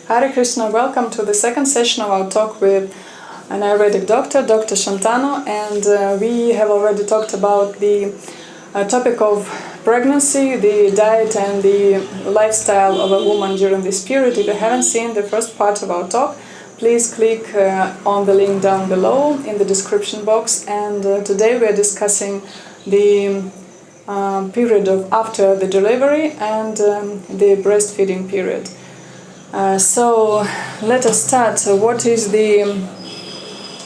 Hare Krishna, welcome to the second session of our talk with an Ayurvedic doctor, Dr. Shantanu, and we have already talked about the topic of pregnancy, the diet and the lifestyle of a woman during this period. If you haven't seen the first part of our talk, please click on the link down below in the description box, and today we are discussing the period of after the delivery and the breastfeeding period. So let us start. What is the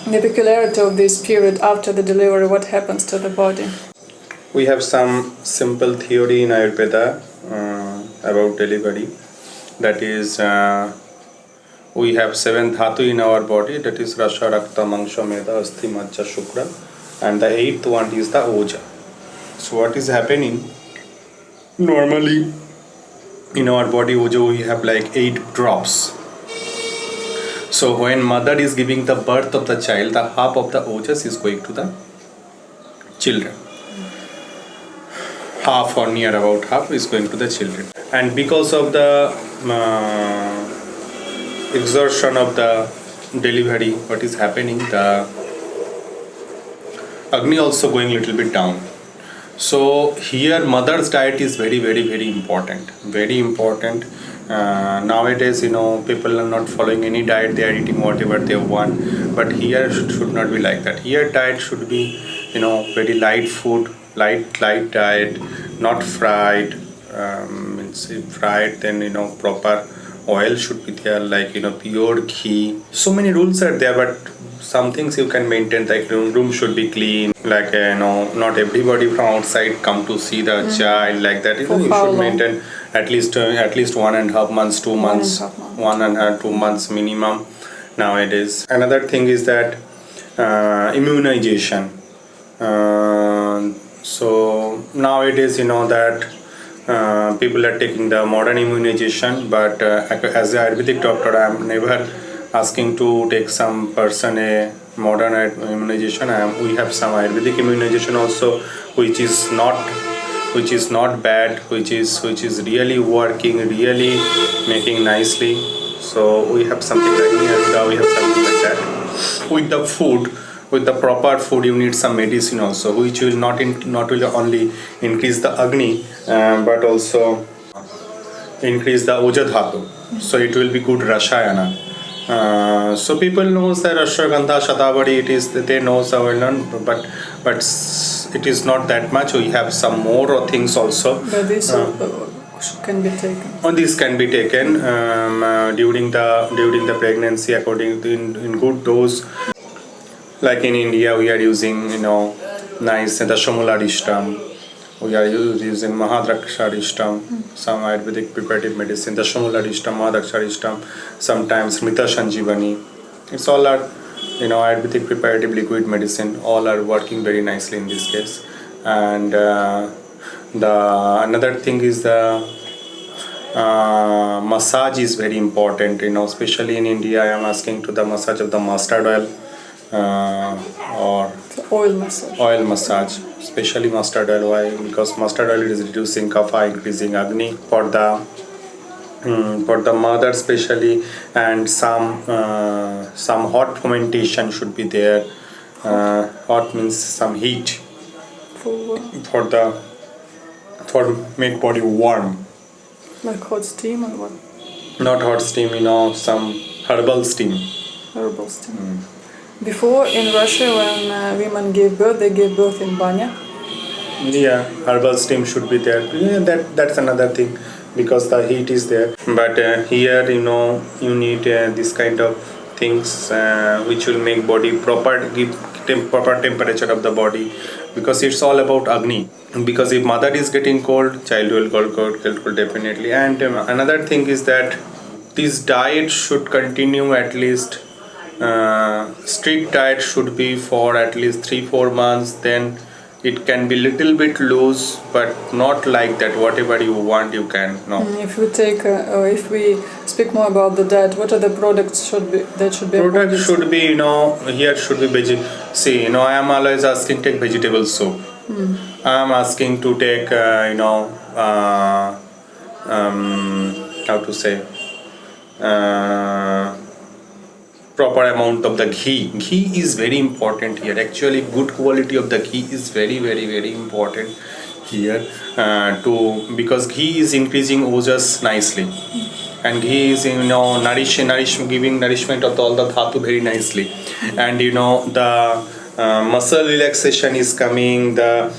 peculiarity of this period after the delivery? What happens to the body? We have some simple theory in Ayur Veda about delivery. That is, we have 7 dhatu in our body. That is Rasha, Rakta, Mangsha, Meda, Asthi, Majja, Shukra, and the 8th one is the Oja. So what is happening? Normally in our body Oja we have like 8 drops. So when mother is giving the birth of the child, the half of the ojas is going to the children. Half or near about half is going to the children. And because of the exertion of the delivery, what is happening, the Agni also going a little bit down. So here mother's diet is very important. Very important. Nowadays, people are not following any diet. They are eating whatever they want. But here should not be like that. Here diet should be, very light food, light diet, not fried. Means if fried, then proper oil should be there, like pure ghee. So many rules are there, but some things you can maintain, like room should be clean, like not everybody from outside come to see the child like that. You should maintain at least 1.5 months, 2 months, 2 months minimum nowadays. Another thing is that immunization. So nowadays that people are taking the modern immunization, but as an Ayurvedic doctor I am never asking to take some person a modern immunization. We have some Ayurvedic immunization also, which is not bad, which is really working, really making nicely. So we have something like here, we have something like that. With the food, with the proper food, you need some medicine also, which will not only increase the Agni, but also increase the Oja Dhatu. So it will be good Rashayana. So people knows that Ashwagandha, Shatavari, they know so well known, but it is not that much. We have some more things also. But this can be taken. This can be taken during the pregnancy, according to in good dose. Like in India, we are using nice Dashamularishtam. We are using Mahadraksharishtam, some Ayurvedic preparative medicine, Dashamularishtam, Mahadraksharishtam, sometimes Smrita Sanjivani. It's all our Ayurvedic preparative liquid medicine. All are working very nicely in this case. And another thing is the massage is very important. Especially in India, I am asking to the massage of the mustard oil. Or oil massage, especially mustard oil. Why? Because mustard oil is reducing kapha, increasing Agni for the mother especially, and some hot fermentation should be there. Hot means some heat for make body warm. Like hot steam or what? Not hot steam, some herbal steam. Herbal steam. Before in Russia, when women gave birth, they gave birth in banya. Yeah, herbal steam should be there. Yeah, that's another thing, because the heat is there. But here, you need this kind of things which will make body give proper temperature of the body, because it's all about Agni. Because if mother is getting cold, child will get cold definitely. And another thing is that this diet should continue at least. Strict diet should be for at least 3-4 months. Then it can be little bit loose, but not like that. Whatever you want, you can. No. If we take, if we speak more about the diet, what are the products that should be? Products should be, here should be veggie. See, I am always asking take vegetable soup. I am asking to take, how to say, proper amount of the ghee. Ghee is very important here. Actually, good quality of the ghee is very, very, very important here, because ghee is increasing ojas nicely, and ghee is giving nourishment of all the dhatu very nicely, and the muscle relaxation is coming. The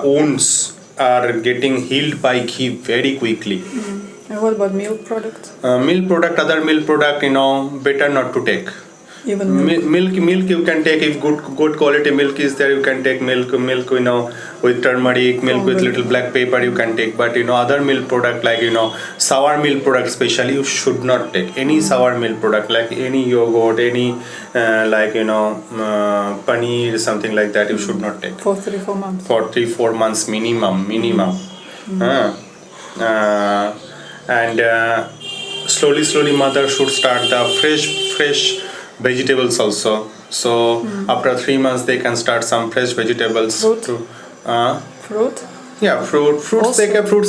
wounds are getting healed by ghee very quickly. And what about milk products? Other milk product, better not to take. Even milk you can take. If good quality milk is there, you can take milk, with turmeric, milk with little black pepper you can take. But other milk product like sour milk product especially, you should not take any sour milk product, like any yogurt, any paneer, something like that, you should not take for 3-4 months. For 3-4 months minimum. And slowly mother should start the fresh vegetables also. So after 3 months they can start some fresh vegetables. Fruit? Fruit? Yeah, fruits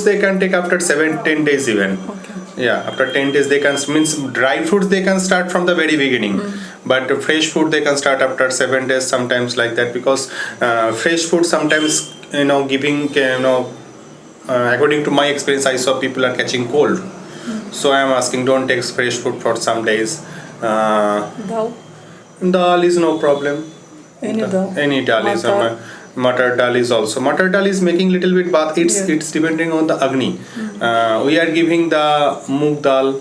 they can take after 7-10 days even. Okay. Yeah, after 10 days they can, means dry fruits they can start from the very beginning, but fresh food they can start after 7 days, sometimes like that, because fresh food sometimes giving according to my experience, I saw people are catching cold. So I am asking, don't take fresh food for some days. Dal is no problem. Any dal is Matar dal is also. Matar dal is making little bit bath. It's depending on the agni. We are giving the moong dal,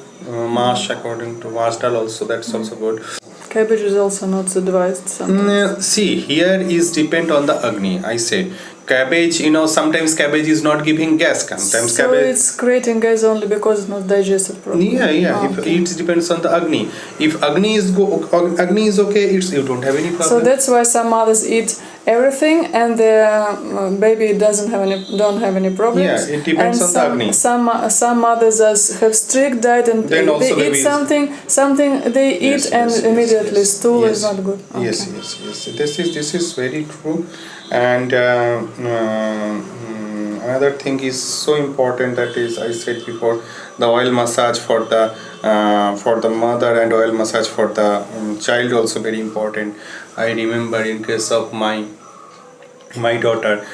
mash, according to mash dal also. That's also good. Cabbage is also not advised sometimes. See, here is depend on the agni. I say cabbage, sometimes cabbage is not giving gas. Sometimes so cabbage, it's creating gas only because it's not digested properly. It depends on the agni. If agni is okay, you don't have any problem. So that's why some mothers eat everything and their baby don't have any problems. Yeah, it depends on the agni. Some mothers have strict diet and then they eat something they eat and immediately stool is not good. Okay. Yes. This is very true. And another thing is so important, that is, I said before, the oil massage for the mother and oil massage for the child also very important. I remember in case of my daughter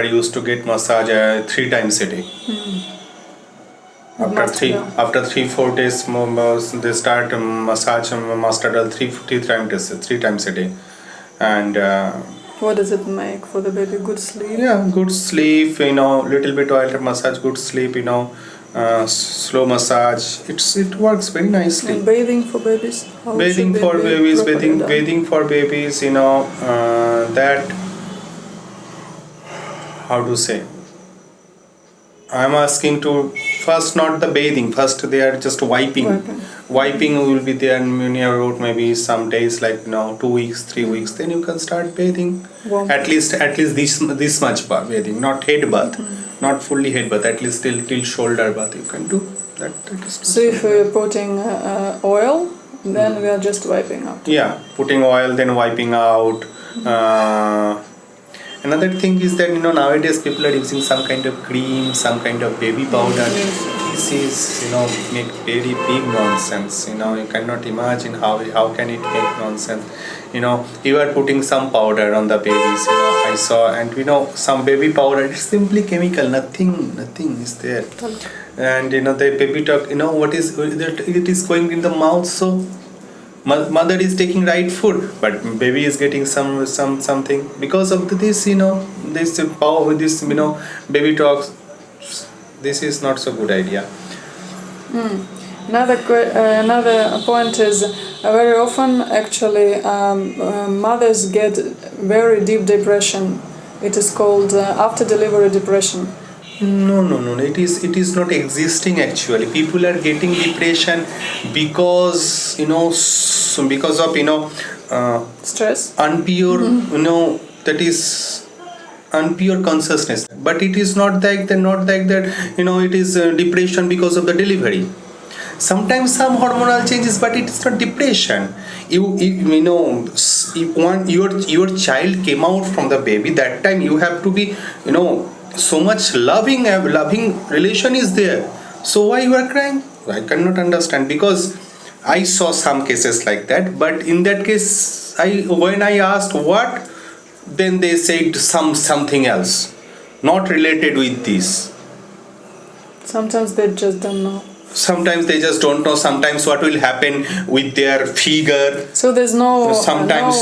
used to get massage 3 times a day. After 3-4 days they start massage master 3 times a day. And what does it make for the baby? Good sleep? Yeah, good sleep, little bit oil massage, good sleep, slow massage. It works very nicely. And bathing for babies? Bathing for babies, that, how to say, I'm asking to first not the bathing, first they are just wiping will be there about maybe some days, like 2 weeks, 3 weeks, then you can start bathing. At least this much bathing, not head bath, not fully head bath, at least till shoulder bath you can do that. So if we're putting oil, then we are just wiping out. Yeah, putting oil, then wiping out. Another thing is that nowadays people are using some kind of cream, some kind of baby powder. This is make very big nonsense. You cannot imagine how can it make nonsense. You are putting some powder on the babies. I saw, and some baby powder, it's simply chemical. Nothing is there. And the baby talk. What is it is going in the mouth, so mother is taking right food, but baby is getting something because of this. This power, this baby talks. This is not so good idea. Another point is very often actually mothers get very deep depression. It is called after delivery depression. No. It is not existing actually. People are getting depression because of stress, unpure that is unpure consciousness. But it is not like that. It is depression because of the delivery. Sometimes some hormonal changes, but it is not depression. Your child came out from the baby. That time you have to be so much loving relation is there. So why you are crying? I cannot understand, because I saw some cases like that. But in that case, when I asked what, then they said something else, not related with this. Sometimes they just don't know. Sometimes they just don't know. Sometimes what will happen with their figure. So there's no Sometimes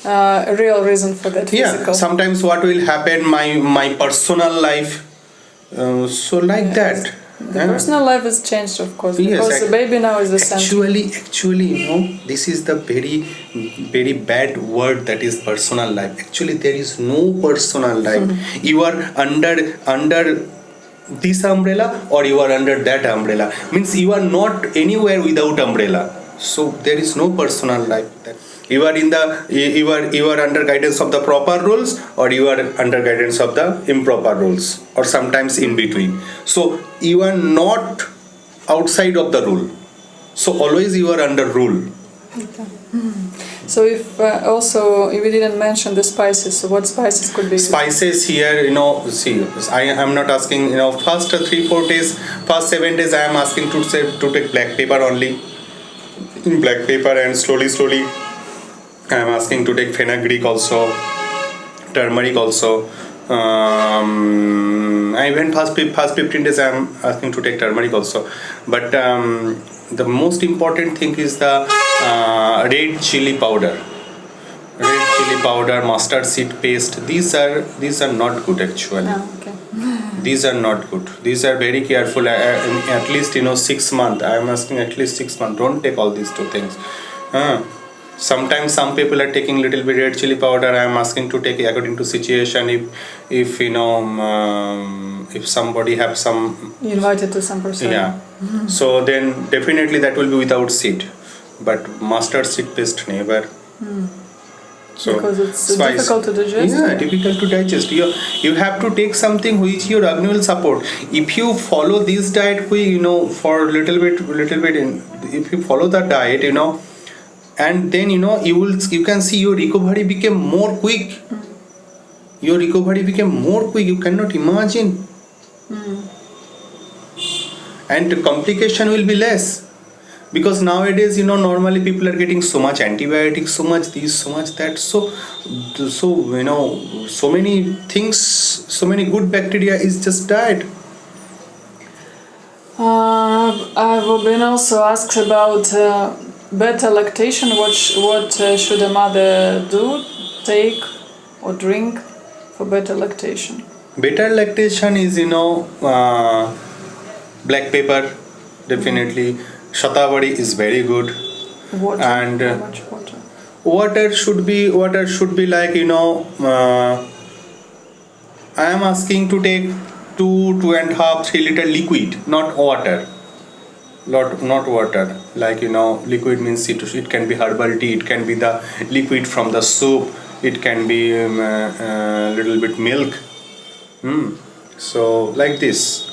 real reason for that. Yeah. Physical. Sometimes what will happen my personal life. So like Yes. that. The personal life has changed, of course, Yes, because the baby now is the center. Actually, you know, this is the very bad word, that is personal life. Actually, there is no personal life. You are under this umbrella, or you are under that umbrella. Means you are not anywhere without umbrella. So there is no personal life. You are you are under guidance of the proper rules, or you are under guidance of the improper rules, or sometimes in between. So you are not outside of the rule. So always you are under rule. Okay. So if also if we didn't mention the spices, so what spices could be? Spices here, you know, see, I am not asking, you know, first 3-4 days, first 7 days I am asking to take black pepper only. Black pepper, and slowly I am asking to take fenugreek also, turmeric also. I went first 15 days I am asking to take turmeric also. But the most important thing is the red chili powder. Red chili powder, mustard seed paste. These are not good actually. Oh, okay. These are not good. These are very careful. At least 6 months. I am asking at least 6 months. Don't take all these two things. Sometimes some people are taking little bit red chili powder. I am asking to take according to situation. If if somebody have some, You invited to some person. yeah. So then definitely that will be without seed. But mustard seed paste never. So because it's difficult to digest. Yeah, difficult to digest. You have to take something which your agni will support. If you follow this diet, for little bit, if you follow that diet, and then you can see your recovery became more quick. Your recovery became more quick. You cannot imagine. And complication will be less. Because nowadays, normally people are getting so much antibiotics, so much this, so much that. So many things, so many good bacteria is just died. I've been also asked about beta lactation. What should a mother do, take or drink for beta lactation? Beta lactation is, black pepper, definitely. Shatavari is very good. Water. And how much water? Water should be like, I am asking to take 2.5, 3 liter liquid, not water. Not water. Like, liquid means it can be herbal tea, it can be the liquid from the soup, it can be a little bit milk. So like this.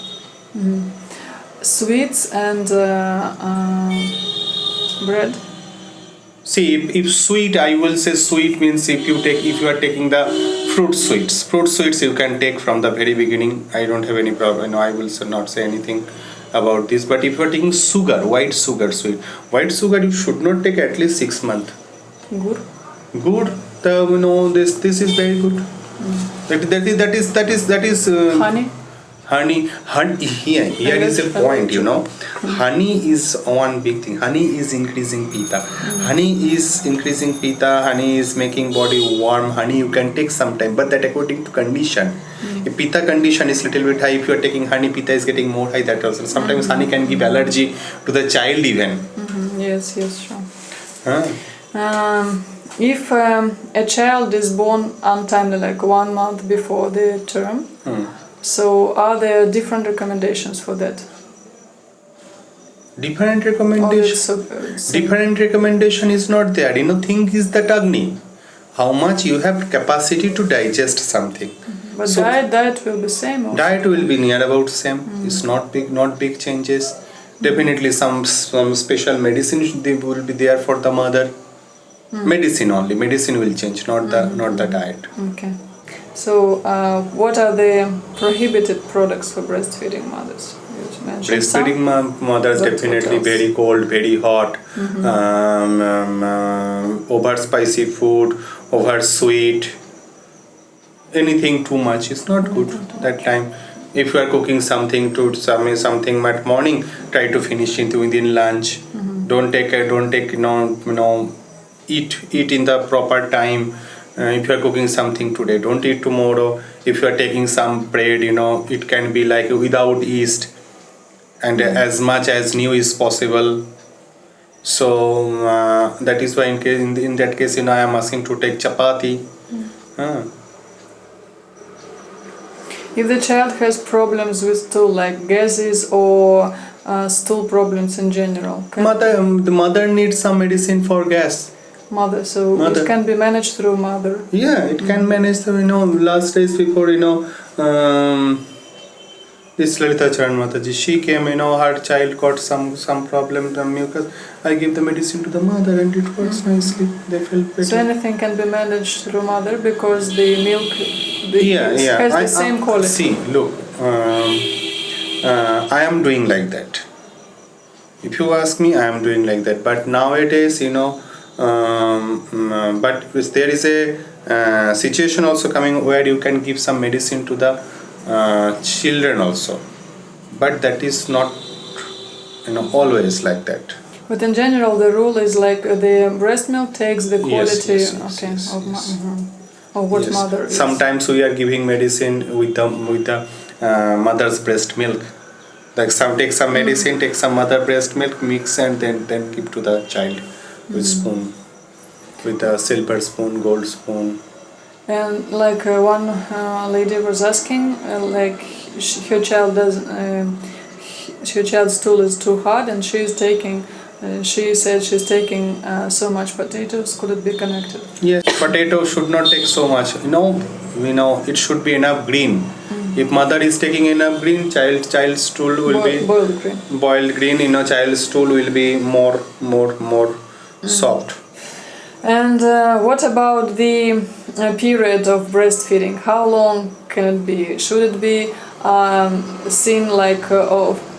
Sweets and bread. See, if sweet, I will say sweet means if you are taking the fruit sweets you can take from the very beginning. I don't have any problem. I will not say anything about this. But if you are taking sugar, white sugar sweet, you should not take at least 6 months. Good. This is very good. That is honey. Here is a point, honey is one big thing. Honey is increasing pitta. Honey is making body warm. Honey you can take sometime, but that according to condition. If pitta condition is little bit high, if you are taking honey, pitta is getting more high. That also sometimes honey can give allergy to the child even. Yes, sure. If a child is born untimely, like 1 month before the term, so are there different recommendations for that? Different recommendation is not there. Thing is that Agni, how much you have capacity to digest something. But so diet will be same also. Diet will be near about same. It's not big changes. Definitely some special medicine they will be there for the mother. Medicine only. Medicine will change, not the diet. Okay. So what are the prohibited products for breastfeeding mothers? mention some. Breastfeeding mothers What definitely else? very cold, very hot, over spicy food, over sweet. Anything too much is not good that time. If you are cooking something something at morning, try to finish it within lunch. Don't take eat in the proper time. If you are cooking something today, don't eat tomorrow. If you are taking some bread, it can be like without yeast, and as much as new is possible. So that is why in that case, I am asking to take chapati. If the child has problems with stool, like gases or stool problems in general, The mother needs some medicine for gas. Mother, so Mother. it can be managed through mother. Yeah, it can manage the, last days before, this Lalita Charan Mataji, she came, her child got some problem, the mucus. I give the medicine to the mother and it works nicely. They felt better. So anything can be managed through mother because the milk has the same quality. See, look, I am doing like that. If you ask me, I am doing like that. But nowadays, but there is a situation also coming where you can give some medicine to the children also, but that is not always like that. But in general, the rule is like the breast milk takes the quality Yes, of what Yes. mother is. Sometimes we are giving medicine with the mother's breast milk. Like take some medicine, take some mother breast milk, mix and then give to the child with spoon, with a silver spoon, gold spoon. And like one lady was asking, her child's stool is too hard, and she said she's taking so much potatoes. Could it be connected? Yes, potato should not take so much. It should be enough green. If mother is taking enough green, child's stool will be boiled green. Boiled green. Child's stool will be more soft. And what about the period of breastfeeding? How long can it be? Should it be seen like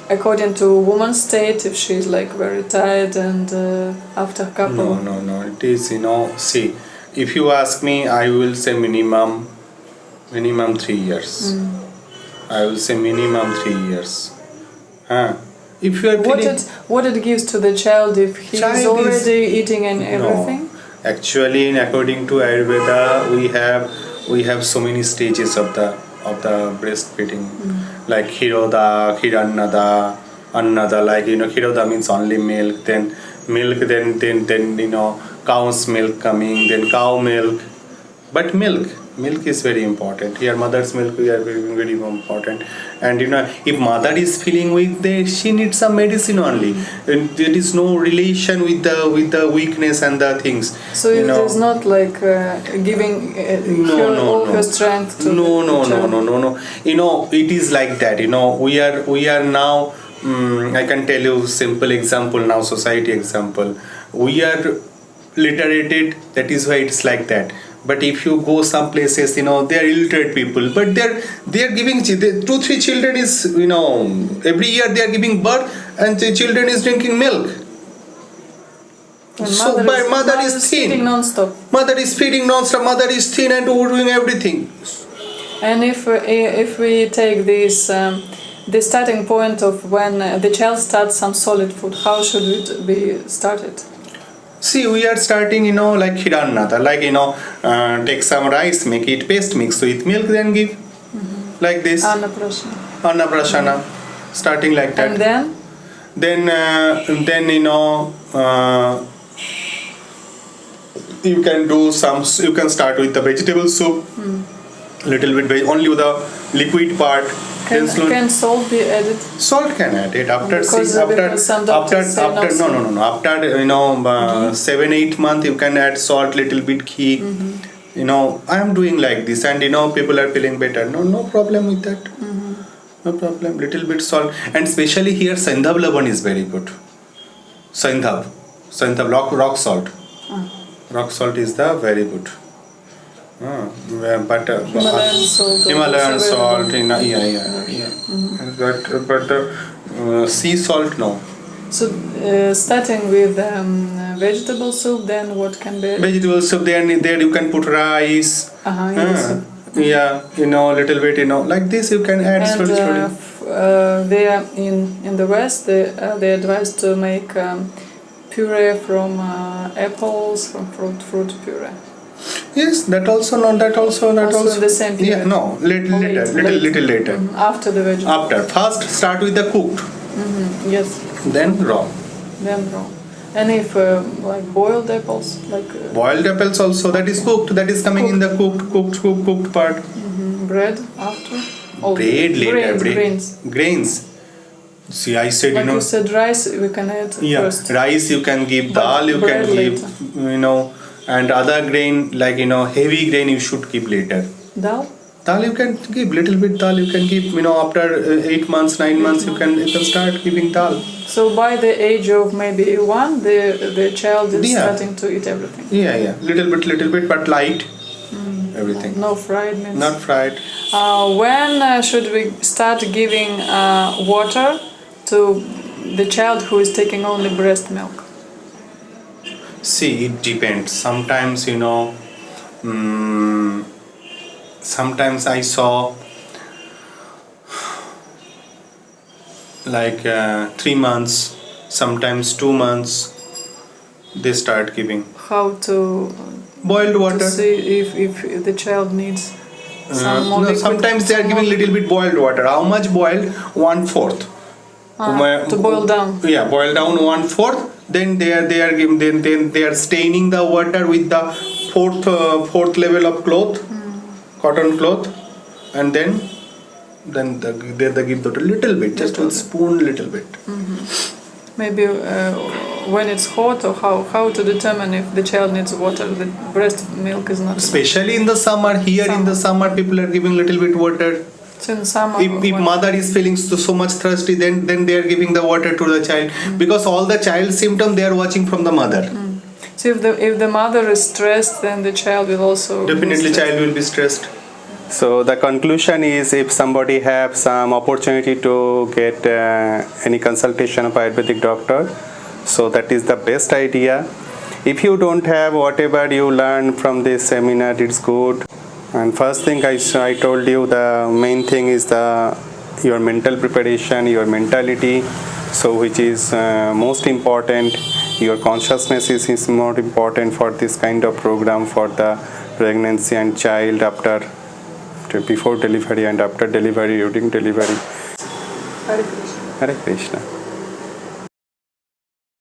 according to woman's state, if she's like very tired and after a couple? No. It is, see, if you ask me, I will say minimum 3 years. I will say minimum 3 years. If you are what it gives to the child if he is already eating and everything? No. Actually, according to Ayurveda, we have so many stages of the breastfeeding, like Hiroda, Hirannada, Annada. Like Hiroda means only milk, then cow's milk coming, then cow milk. But milk is very important. Here, mother's milk is very important. And if mother is feeling weak, she needs some medicine only. And there is no relation with the weakness and the things. So it is not like giving all her strength to No. child. It is like that. We are now. I can tell you simple example now. Society example. We are literated. That is why it's like that. But if you go some places, they are illiterate people, but they are giving 2-3 children is every year they are giving birth, and the children is drinking milk. So mother is thin. Feeding non-stop. Mother is feeding non-stop. Mother is thin and doing everything. And if we take this the starting point of when the child starts some solid food, how should it be started? See, we are starting, like Hirannada, like, take some rice, make it paste, mix with milk, then give. Like this. Annaprasana. Starting like that. And then? Then you can start with the vegetable soup, little bit, only with the liquid part. Can salt be added? Salt can add it after after 7-8 months you can add salt, little bit ghee. I am doing like this, and people are feeling better. No problem with that. No problem. Little bit salt, and especially here Sandhav Laban is very good. Sandhav rock salt. Rock salt is the very good. But Himalayan salt. Himalayan salt, but Sea salt, no. So starting with vegetable soup, then what can be? Vegetable soup, then there you can put rice. In the soup. Yeah, little bit, like this you can add slowly. They are in the West. They advise to make puree from apples, from fruit puree. Yes, that also not that also that also. In the same period. Yeah, no, little later. After the vegetable. After, first start with the cooked. Yes. Then raw. And if like boiled apples, boiled apples also, that is cooked. That is coming in the cooked part. Bread after. Bread later. Grains. See, I said you said rice, we can add first. Rice you can give, dal you can give, later. And other grain like heavy grain you should keep later. Dal you can give little bit. Dal you can give after 8 months, 9 months you can start giving dal. So by the age of maybe 1, the child is starting to eat everything. Yeah, little bit, but light. Everything. No fried means. Not fried. When should we start giving water to the child who is taking only breast milk? See, it depends. Sometimes sometimes I saw like 3 months, sometimes 2 months they start giving. How to boiled water to see if the child needs some more liquid? Sometimes they are giving little bit boiled water. How much boiled? 1/4. To boil down. Yeah, boil down 1/4. Then they are giving. Then they are staining the water with the fourth level of cloth, cotton cloth, and then they give the little bit, just one spoon, little bit. Maybe when it's hot, or how to determine if the child needs water. The breast milk is not. Especially in the summer. In the summer, people are giving little bit water. So in summer, if mother is feeling so much thirsty, then they are giving the water to the child, because all the child symptom they are watching from the mother. So if the mother is stressed, then the child will also definitely child will be stressed. So the conclusion is, if somebody have some opportunity to get any consultation of Ayurvedic doctor, so that is the best idea. If you don't have, whatever you learn from this seminar, it's good. And first thing I told you, the main thing is your mental preparation, your mentality, so which is most important. Your consciousness is more important for this kind of program, for the pregnancy and child before delivery and after delivery, during delivery. Hare Krishna. Hare Krishna.